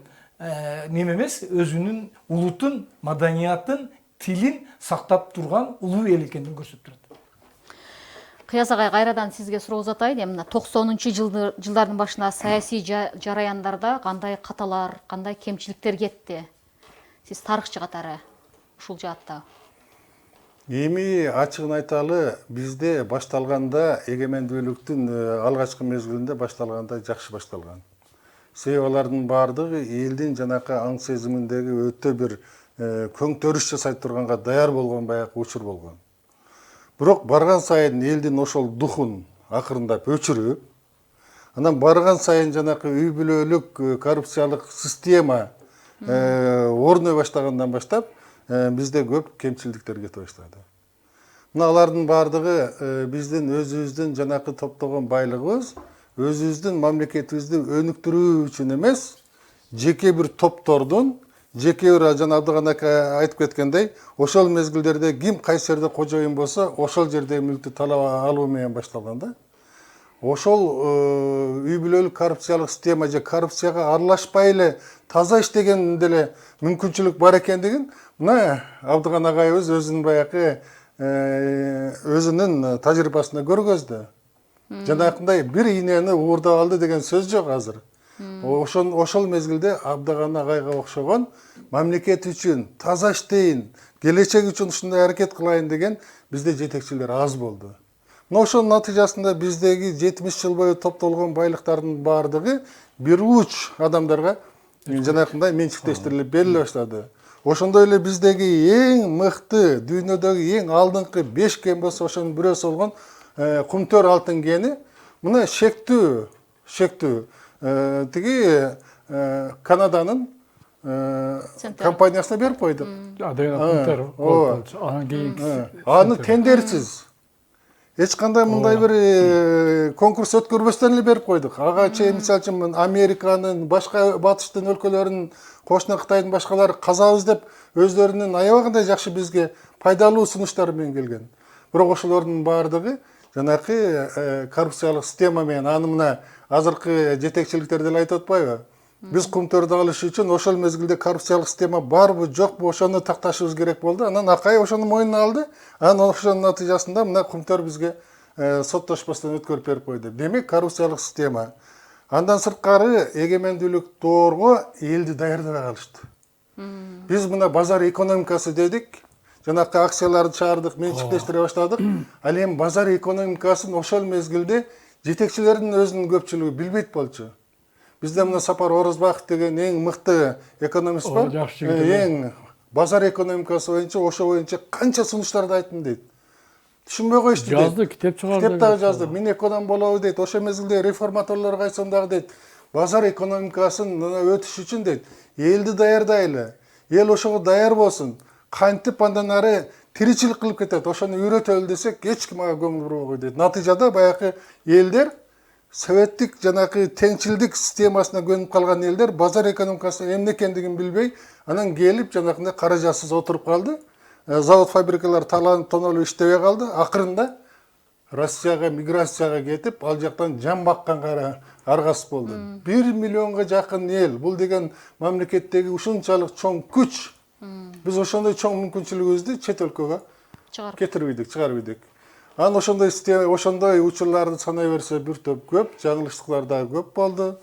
неме эмес, өзүнүн улутун, маданиятын, тилин сактап турган улуу эл экендигин көрсөтүп турат. Кыяз агай, кайрадан сизге суроо узатайын. Мына 90-жылдардын башында саясий жараяндарда кандай каталар, кандай кемчиликтер кетти? Сиз тарыхчы катары ушул жаатта. Эми ачыгын айталы, бизде башталганда эгемендүүлүктүн алгачкы мезгилинде башталганда жакшы башталган. Себеби алардын баардыгы элдин жанакы аң сезиминдеги өтө бир көңтөрүш жасай турганга даяр болгон баягы учур болгон. Бирок барган сайын элдин ошол духун акырындап өчүрүп, анан барган сайын жанакы үй бүлөлүк коррупциялык система орной баштагандан баштап бизде көп кемчилдиктер кете баштады. Мына алардын баардыгы биздин өзүбүздүн жанакы топтогон байлыгыбыз, өзүбүздүн мамлекетибизди өнүктүрүү үчүн эмес, жеке бир топтордун, жеке бир жана Абдыган ака айтып кеткендей, ошол мезгилдерде ким кайсы жерде кожоюн болсо, ошол жерде мүлктү талап алуу менен башталган да. Ошол үй бүлөлүк коррупциялык система же коррупцияга аралашпай эле таза иштеген деле мүмкүнчүлүк бар экендигин мына Абдыган агайыбыз өзүнүн баягы өзүнүн тажрыйбасына көргөздү. Жанакындай бирийнени уурдап алды деген сөз жок азыр. Ошол мезгилде Абдыган агайга окшогон мамлекет үчүн таза иштейин, келечек үчүн ушундай аракет кылайын деген бизде жетекчилер аз болду. Мына ошонун натыйжасында биздеги 70 жыл бою топтолгон байлыктардын баардыгы бир уч адамдарга жанакындай менчиктештирилип бериле баштады. Ошондой эле биздеги эң мыкты, дүйнөдөгү эң алдыңкы 5 кен болсо ошонун бирөөсү болгон Кумтөр алтын кени. Мына шектүү тиги Канаданын компаниясына берип койдук. Анан кийинки Аны тендерсиз. Эч кандай мындай бир конкурс өткөрбөстөн эле берип койдук. Ага чейин мисалы үчүн Американын, башка батыштын өлкөлөрүнүн, кошуна Кытайдын башкалары казабыз деп өздөрүнүн аябагандай жакшы бизге пайдалуу сунуштары менен келген. Бирок ошолордун баардыгы жанакы коррупциялык система менен аны мына азыркы жетекчиликтер деле айтып атпайбы? Биз Кумтөрдү алыш үчүн ошол мезгилде коррупциялык система барбы, жокпу ошону такташыбыз керек болду. Анан Акай ошону мойнуна алды. Анан ошонун натыйжасында мына Кумтөр бизге соттошпостон өткөрүп берип койду. Демек, коррупциялык система. Андан сырткары эгемендүүлүк доорго элди даярдабай калышты. Биз мына базар экономикасы дедик. Жанакы акцияларды чыгардык, менчиктештире баштадык. Ал эми базар экономикасын ошол мезгилде жетекчилердин өзүнүн көпчүлүгү билбейт болчу. Bizde mına Sapar Orozbakov деген eң мыкты экономист бар. Eң базар экономикасы боюнча, ошо боюнча канча сунуштарды айттым дейт. Түшүнбөй коюшту дейт. Жазды, китеп чыгарды. Китеп дагы жазды. Мен эконом болобу дейт. Ошо мезгилде реформаторлорго айтсам дагы дейт. Базар экономикасын өтүш үчүн дейт. Элди даярдайлы. Эл ошого даяр болсун. Кантип андан ары тиричилик кылып кетет. Ошону үйрөтөлү десек, эч ким ага көңүл бурбой дейт. Натыйжада баягы элдер советтик жанакы теңчилдик системасына көнүп калган элдер базар экономикасынын эмне экендигин билбей, анан келип жанакындай каражатсыз отуруп калды. Завод фабрикалар таланып тонолуп иштебей калды. Акырында Россияга миграцияга кетип, ал жактан жан бакканга аргасыз болду. 1 миллионго жакын эл. Бул деген мамлекеттеги ушунчалык чоң күч. Биз ошондой чоң мүмкүнчүлүгүбүздү чет өлкөгө чыгарбыйдык. Анан ошондой учурларды санай берсе бир топ көп, жаңылыштыклар дагы көп болду.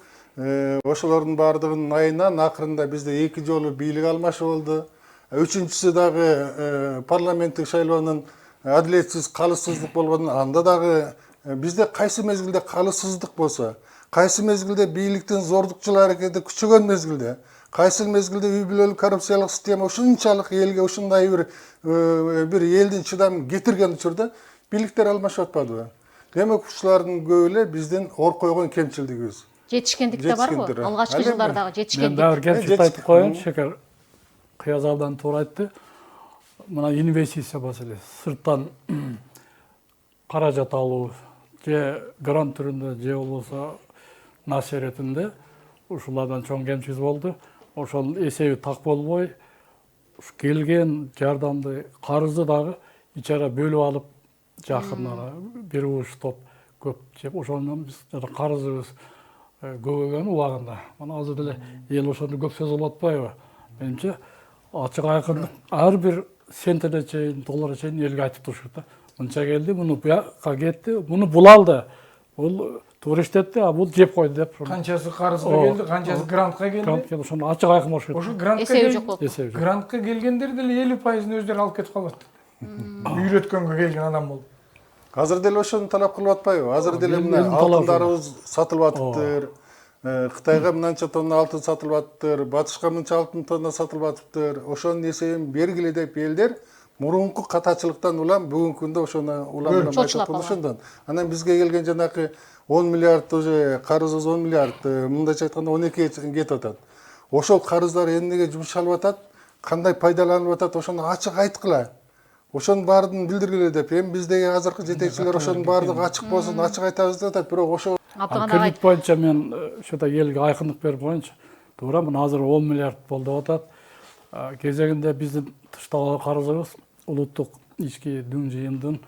Ошолордун баардыгынын айынан акырында бизде 2 жолу бийлик алмашы болду. Үчүнчүсү дагы парламенттик шайлоонун адилетсиз, калыссыздык болгон. Анда дагы бизде кайсы мезгилде калыссыздык болсо, кайсы мезгилде бийликтин зордукчул аракети күчөгөн мезгилде, кайсы мезгилде үй бүлөлүк коррупциялык система ушунчалык элге ушундай бир элдин чыдамын кетирген учурда бийликтер алмашып атпадыбы? Демек, ушулардын көбү эле биздин ор койгон кемчилдигибиз. Жетишкендик да барбы? Алгачкы жылдардагы жетишкендик. Мен дагы кемчилик айтып коеюн, Шекер Кыязалдан туура айтты. Мына инвестиция маселеси, сырттан каражат алуу, же грант түрүндө, же болбосо нас эретинде ушулардан чоң кемчилик болду. Ошол эсеби так болбой, келген жардамды, карызды дагы ичара бөлүп алып, жакынара бир уш топ көп жеп, ошондон биз карызыбыз көбөйгөн убагында. Мына азыр деле эл ошону көп сөз кылып атпайбы? Менимче ачык айкындык ар бир центине чейин, долларга чейин элге айтып турушат да. Мынча келди, муну буяка кетти, муну бул алды. Бул туура иштетти, а бул жеп койду деп. Канчасы карызга келди, канчасы грантка келди. Ошону ачык айкын болуш керек. Ошо грантка келгендер деле 50%-ын өздөрү алып кетип калат. Үйрөткөнгө келген адам болуп. Азыр деле ошону талап кылып атпайбы? Азыр деле мына алтындарыбыз сатылып атыптыр. Кытайга мынча тонна алтын сатылып атыптыр, батышка мынча алтын тонна сатылып атыптыр. Ошонун эсебин бергиле деп элдер мурунку катачылыктан улам бүгүнкү күндө ошону улам айтып ошондон. Анан бизге келген жанакы 10 миллиард уже карызыбыз 10 миллиард, мындайча айтканда 12 кетип атат. Ошол карыздар эмнеге жумшалып атат, кандай пайдаланылып атат, ошону ачык айткыла. Ошонун баардыгын билдиргиле деп. Эми биздеги азыркы жетекчилер ошонун баардыгы ачык болсун, ачык айтабыз деп атат. Бирок ошо кредит боюнча мен ошондо элге айкындык берип коеюнчу. Туура, мына азыр 10 миллиард болду деп атат. Кезегинде биздин тыштагы карызыбыз улуттук ички дүң жыйындын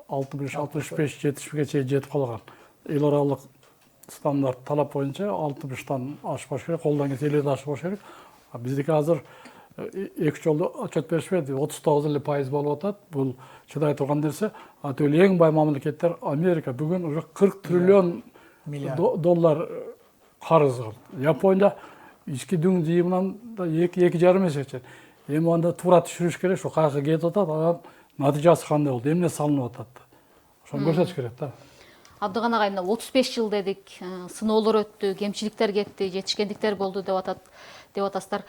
60-65-70ге чейин жетип калган. Эл аралык стандарт талап боюнча 60тан ашпаш керек, колдон келсе 50 ашпаш керек. Биздики азыр 2 жолу отчет беришпейди, 39% болуп атат. Бул чыдай турган нерсе. Атөл эң бай мамлекеттер Америка бүгүн уже 40 триллион доллар карыз кылды. Япония ички дүң жыйымынан да 2,5 эсечен. Эми анда туура түшүрүш керек, ошо каяка кетип атат, анан натыйжасы кандай болду, эмне салынып атат. Ошону көрсөтүш керек да. Абдыган агай, мына 35 жыл дедик, сыноолор өттү, кемчиликтер кетти, жетишкендиктер болду деп атасыздар.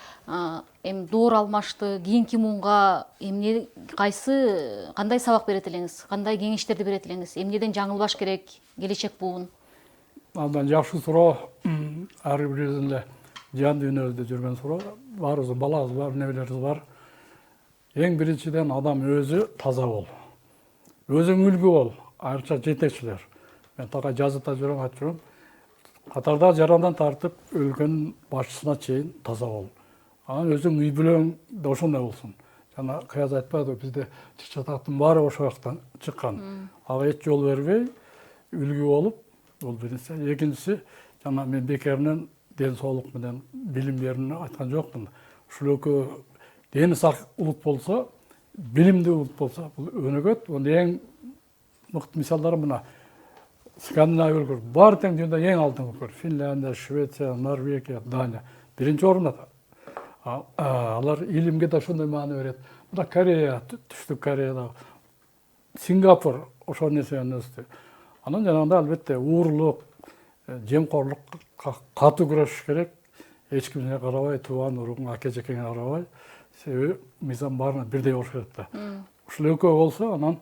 Эми доор алмашты, кийинки муунга эмне кандай сабак берет элеңиз, кандай кеңештерди берет элеңиз, эмнеден жаңылбаш керек, келечек буун? Андан жакшы суроо, ар бирибиздин эле жан дүйнөбүздө жүргөн суроо. Баарыбыздын балабыз бар, небелерибиз бар. Эң биринчиден адам өзү таза бол. Өзүң үлгү бол, айрыкча жетекчилер. Мен такай жазыта жүрөм, айтып жүрөм. Катарда жарандан тартып өлкөнүн башчысына чейин таза бол. Анан өзүң үй бүлөң да ошондой болсун. Жана Кыяз айтпады, бизде чыр-чатактын баары ошол жактан чыккан. Ага эч жол бербей, үлгү болуп, бул биринчиси. Экинчиси, жана мен бекеринен ден соолук менен билим берүүнү айткан жокмун. Ушул экөө дени сак улут болсо, билимдүү улут болсо, бул өнөгөт. Онун эң мыкты мисалдары мына Скандинавия өлкөлөр, баары тең дүйнөдө эң алдыңкы өлкөлөр. Финляндия, Швеция, Норвегия, Дания. Биринчи орунда. Алар илимге да ошондой маани берет. Мына Корея, Түштүк Кореяда, Сингапур ошол нерсени өстү. Анан жанагындай албетте уурулук, жемкорлукка катуу күрөшүш керек. Эч кимге карабай, тууган уругуң, аке жекеңе карабай, себеби мыйзам баарына бирдей болуш керек да. Ушул экөө болсо, анан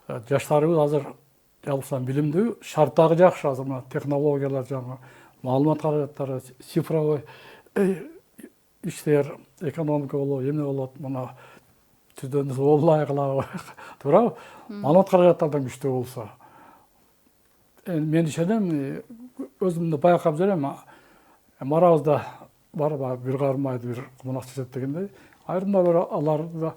жаштарыбыз азыр жалпысынан билимдүү, шарттары жакшы, азыр мына технологиялар жаңы, маалымат каражаттары, цифровой иштер, экономика болобу, эмне болот, мына түздөнү онлайн кылабы, туурабы? Маалымат каражаттардан күчтүү болсо. Мен ишенем, өзүмдү байкап жүрөм, арабызда бар бир кармайды, бир кумунак чечет дегендей. Айрымдар аларды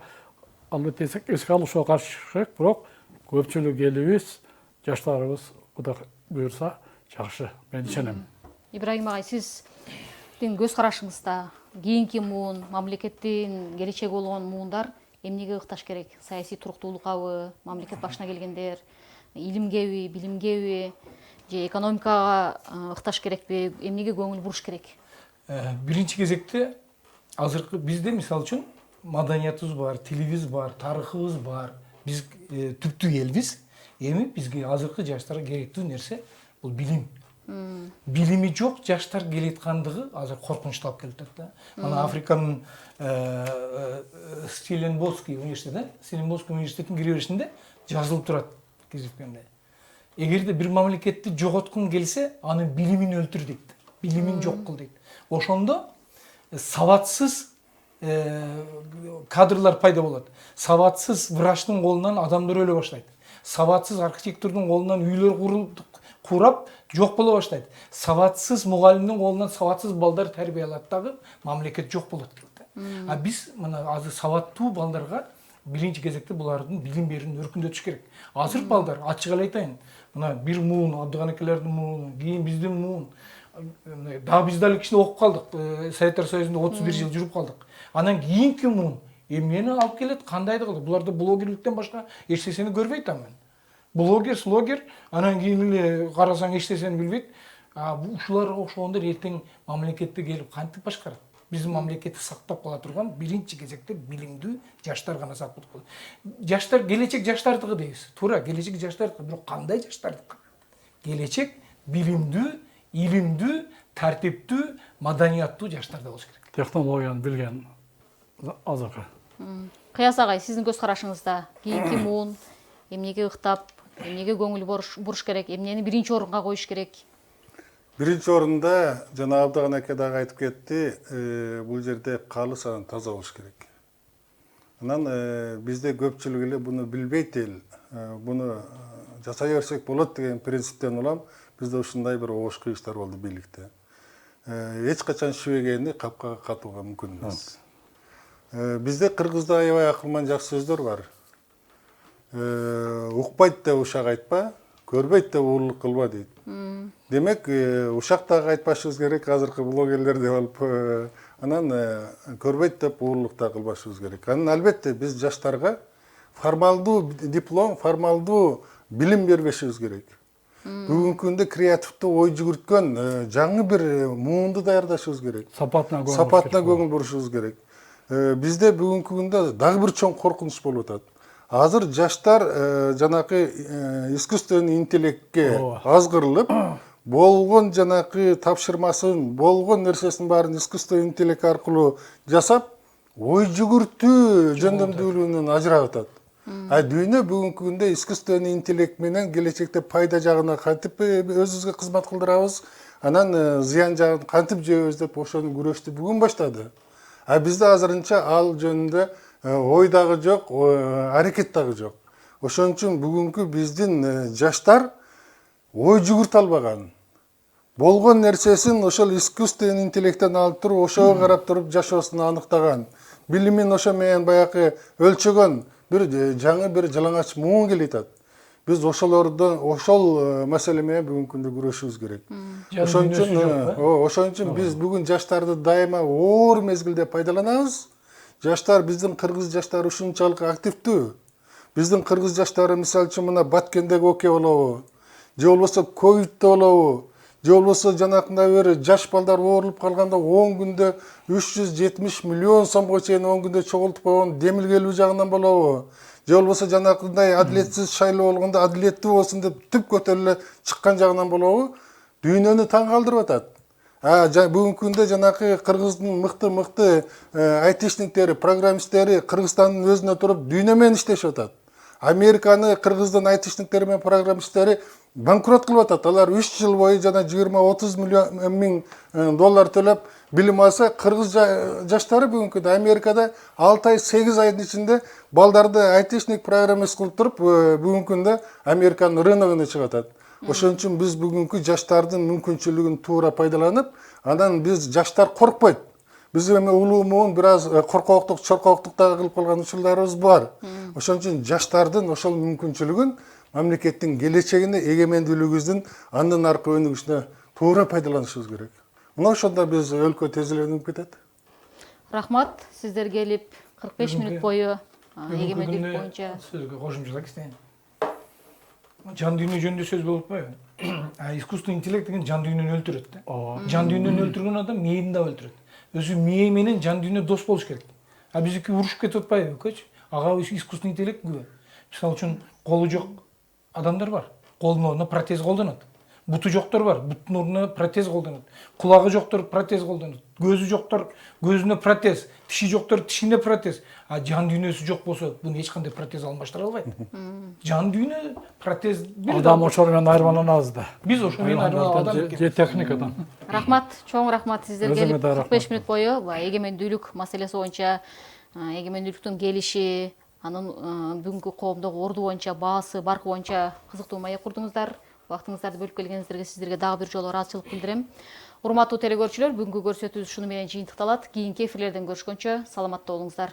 албетте эске алышууга каршы чыгыш керек, бирок көпчүлүк элибиз, жаштарыбыз Кудай буйрса жакшы, мен ишенем. Ибрагим агай, сиздин көз карашыңызда кийинки муун, мамлекеттин келечеги болгон муундар эмнеге ыкташ керек? Саясий туруктуулуккабы, мамлекет башына келгендер, илимгеби, билимгеби, же экономикага ыкташ керекпи, эмнеге көңүл буруш керек? Биринчи кезекте азыркы бизде мисалы үчүн маданиятыбыз бар, тилибиз бар, тарыхыбыз бар. Биз түптүү элбиз. Эми бизге азыркы жаштарга керектүү нерсе бул билим. Билими жок жаштар келаткандыгы азыр коркунучтуу алып келип атат да. Ана Африканын Стеленбоский университетинин кире беришинде жазылып турат кезиккенде. Эгерде бир мамлекетти жоготкуң келсе, анын билимин өлтүр дейт. Билимин жок кыл дейт. Ошондо сабатсыз кадрлар пайда болот. Сабатсыз врачтын колунан адамдар өлө баштайт. Сабатсыз архитектордун колунан үйлөр курап жок боло баштайт. Сабатсыз мугалимдин колунан сабатсыз балдар тарбия алат дагы мамлекет жок болот дейт. А биз мына азыр сабаттуу балдарга биринчи кезекте булардын билим берүүнү өркүндөтүш керек. Азыр балдар ачык эле айтайын. Мына бир муун, Абдыган акелердин мууну, кийин биздин муун. Дагы биз дали кичине окуп калдык. Советтер Союзунда 31 жыл жүрүп калдык. Анан кийинки муун эмнени алып келет, кандайды кылат? Буларда блогерликтен башка эч нерсени көрбөйт аман. Блогер, анан кийин эле карасаң эч нерсени билбейт. Ушуларга окшогондор эртең мамлекетти келип кантип башкарат? Биздин мамлекетти сактап кала турган биринчи кезекте билимдүү жаштар гана сактап калат. Жаштар келечек жаштардыгы дейбиз. Туура, келечек жаштардыгы, бирок кандай жаштардык? Келечек билимдүү, илимдүү, тартиптүү, маданияттуу жаштарда болуш керек. Технологияны билген азыркы. Кыяз агай, сиздин көз карашыңызда кийинки муун эмнеге ыктап, эмнеге көңүл буруш керек, эмнени биринчи орунга коюш керек? Биринчи орунда жана Абдыган аке дагы айтып кетти, бул жерде калыс анан таза болуш керек. Анан бизде көпчүлүк эле буну билбейт эл. Буну жасай берсек болот деген принциптен улам бизде ушундай бир оош кыйыштар болду бийликте. Эч качан шүбөгөнү капкага катууга мүмкүн эмес. Бизде кыргызда аябай акылман жакшы сөздөр бар. Укпайт деп ушак айтпа, көрбөйт деп уурулук кылба дейт. Демек, ушактагы айтпашыбыз керек, азыркы блогерлер деп алып, анан көрбөйт деп уурулук да кылбашыбыз керек. Анан албетте биз жаштарга формалдуу диплом, формалдуу билим бербешибиз керек. Бүгүнкү күндө креативдүү ой жүгүрткөн жаңы бир муунду даярдашыбыз керек. Сапатына көңүл бурушубуз керек. Бизде бүгүнкү күндө дагы бир чоң коркунуч болуп атат. азыр жаштар жанакы искусственный интеллектке азгырылып, болгон жанакы тапшырмасын, болгон нерсесин баарын искусственный интеллект аркылуу жасап, ой жүгүртүү жөндөмдүүлүгүнөн ажырап атат. Дүйнө бүгүнкү күндө искусственный интеллект менен келечекте пайда жагына кантип өзүбүзгө кызмат кылдырабыз, анан зыян жагын кантип жебиз деп ошону күрөштү бүгүн баштады. Бизде азырынча ал жөнүндө ой дагы жок, аракет дагы жок. Ошон үчүн бүгүнкү биздин жаштар ой жүгүртө албаган. Болгон нерсесин ошол искусственный интеллекттен алып туруп, ошого карап туруп жашоосун аныктаган. Билимин ошо менен баягы өлчөгөн жаңы бир жалаңач муун келатат. Биз ошол маселе менен бүгүнкү күндө күрөшүбүз керек. Ошон үчүн биз бүгүн жаштарды дайыма оор мезгилде пайдаланабыз. Жаштар, биздин кыргыз жаштары ушунчалык активдүү. Биздин кыргыз жаштары мисалы үчүн мына Баткендеги окуя болобу, же болбосо ковидте болобу, же болбосо жанакындай бир жаш балдар оорулуп калганда 10 күндө 370 миллион сомго чейин 10 күндө чогултуп койгон демил келүү жагынан болобу, же болбосо жанакындай адилетсиз шайлоо болгондо адилеттүү болсун деп түп көтөрүлө чыккан жагынан болобу, дүйнөнү таң калтырып атат. Бүгүнкү күндө жанакы кыргыздын мыкты айтишниктери, программисттери Кыргызстандын өзүнө туруп дүйнө менен иштешип атат. Американы кыргыздын айтишниктери менен программисттери банкрот кылып атат. Алар 3 жыл бою жана 20-30 миң доллар төлөп билим алса, кыргыз жаштары бүгүнкү күндө Америкада 6 ай 8 айдын ичинде балдарды айтишник программист кылып туруп бүгүнкү күндө Американын рыногуна чыгып атат. Ошон үчүн биз бүгүнкү жаштардын мүмкүнчүлүгүн туура пайдаланып, анан биз жаштар коркпойт. Биз эми улуу муун бир аз коркоктук, чоркоктук дагы кылып калган учурларыбыз бар. Ошон үчүн жаштардын ошол мүмкүнчүлүгүн мамлекеттин келечегине, эгемендүүлүгүбүздүн андан аркы өнүгүшүнө туура пайдаланышыбыз керек. Мына ошондо биз өлкө тезеленип кетет. Рахмат, сиздер келип 45 мүнөт бою эгемендүүлүк боюнча сөзгө кошумчалык истейин. Жан дүйнө жөнүндө сөз болуп атпайбы? Искусственный интеллект деген жан дүйнөнү өлтүрөт да. Жан дүйнөнү өлтүргөн адам мээни да өлтүрөт. Өзү мээ менен жан дүйнө дос болуш керек. Биздики урушуп кетип атпайбы, көч? Ага искусственный интеллект күбө. Мисалы үчүн колу жок адамдар бар. Колунун ордуна протез колдонот. Буту жоктор бар. Бутунун ордуна протез колдонот. Кулагы жоктор протез колдонот. Көзү жоктор көзүнө протез. Тиши жоктор тишине протез. Жан дүйнөсү жок болсо, буну эч кандай протез алмаштыра албайт. Жан дүйнө протез Адам ошол менен айырмаланабыз да. Биз ошол менен айырмаланабыз. Же техникадан. Рахмат, чоң рахмат сиздер келип 45 мүнөт бою эгемендүүлүк маселеси боюнча, эгемендүүлүктүн келиши, анын бүгүнкү коомдогу орду боюнча, баасы, баркы боюнча кызыктуу маек курдуңуздар. Убактыңыздарды бөлүп келгениңиздерге сиздерге дагы бир жолу ыраазычылык билдирем. Урматтуу телекөрүүчүлөр, бүгүнкү көрсөтүүбүз шуну менен жыйынтыкталат. Кийинки эфирлерден көрүшкөнчө саламатта болуңуздар.